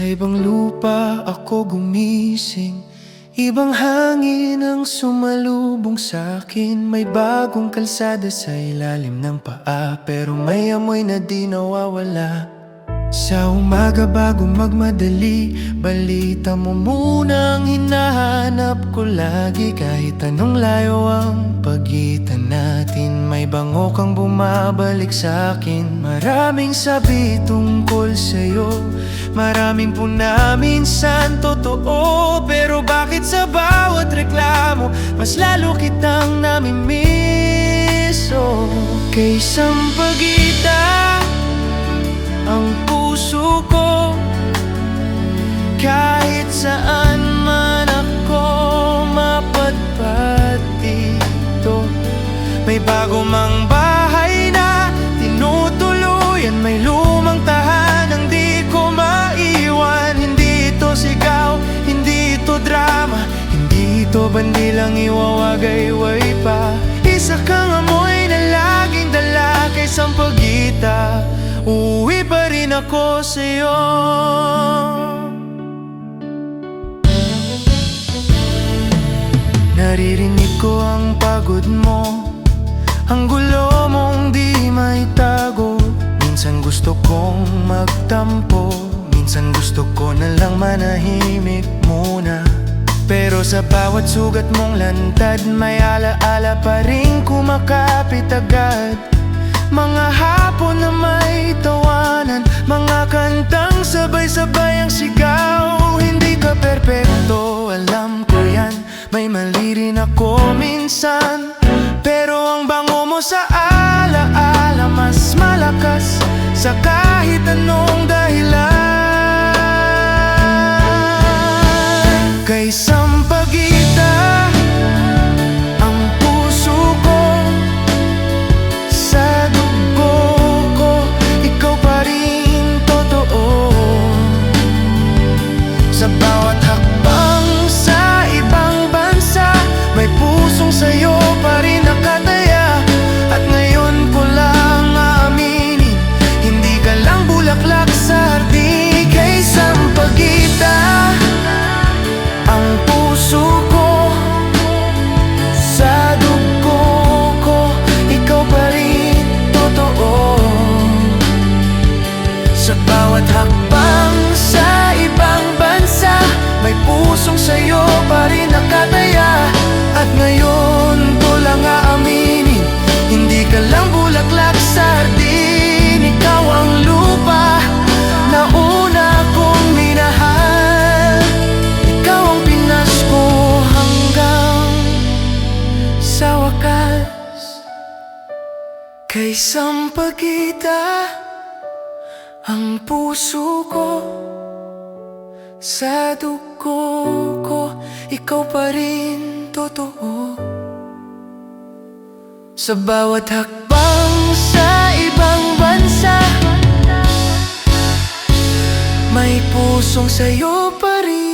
Sa ibang lupa ako gumising, ibang hangin ang sumalubong sa'kin. May bagong kalsada sa ilalim ng paa, pero may amoy na di nawawala. Sa umaga bago magmadali, balita mo muna ang hinahanap ko lagi. Kahit anong layo ang pagitan natin, may bango kang bumabalik sa'kin. Maraming sabi tungkol sa'yo, maraming puna minsan totoo, pero bakit sa bawat reklamo mas lalo kitang namimiss? Kay Sampaguita ang puso ko, kahit saan man ako mapadpad dito. May bago mang bahay na tinutuluyan, may lumang tahanang di ko maiwan. Hindi ito sigaw, hindi ito drama, hindi ito bandilang iwawagayway pa. Isa kang amoy na laging dala kay Sampaguita, uuwi pa rin ako sa'yo. Naririnig ko ang pagod mo, ang gulo mong di maitago. Minsan gusto kong magtampo, minsan gusto ko na lang manahimik muna. Pero sa bawat sugat mong lantad, may alaala pa rin kumakapit agad. Mga hapon na may tawanan, mga kantang sabay-sabay ang sigaw. Hindi ka perpekto, alam ko yan, may mali rin ako minsan. Pero ang bango mo sa alaala mas malakas sa kahit anong dahilan. Kay Sampaguita ang puso ko, sa dugo ko, ikaw pa rin totoo. Sa bawat hakbang sa ibang bansa, may pusong sa'yo pa rin nakataya. At ngayon ko lang aaminin, hindi ka lang bulaklak sa hardin. Kay Sampaguita ang puso ko, sa dugo ko, ikaw pa rin totoo. Sa bawat hakbang sa ibang bansa, may pusong sa'yo pa rin nakataya. At ngayon ko lang aaminin, hindi ka lang bulaklak sa hardin. Ikaw ang lupa na una kong minahal, ikaw ang Pinas ko hanggang sa wakas. Kay Sampaguita ang puso ko, sa dugo ko, ikaw pa rin totoo. Sa bawat hakbang sa ibang bansa, may pusong sa'yo pa rin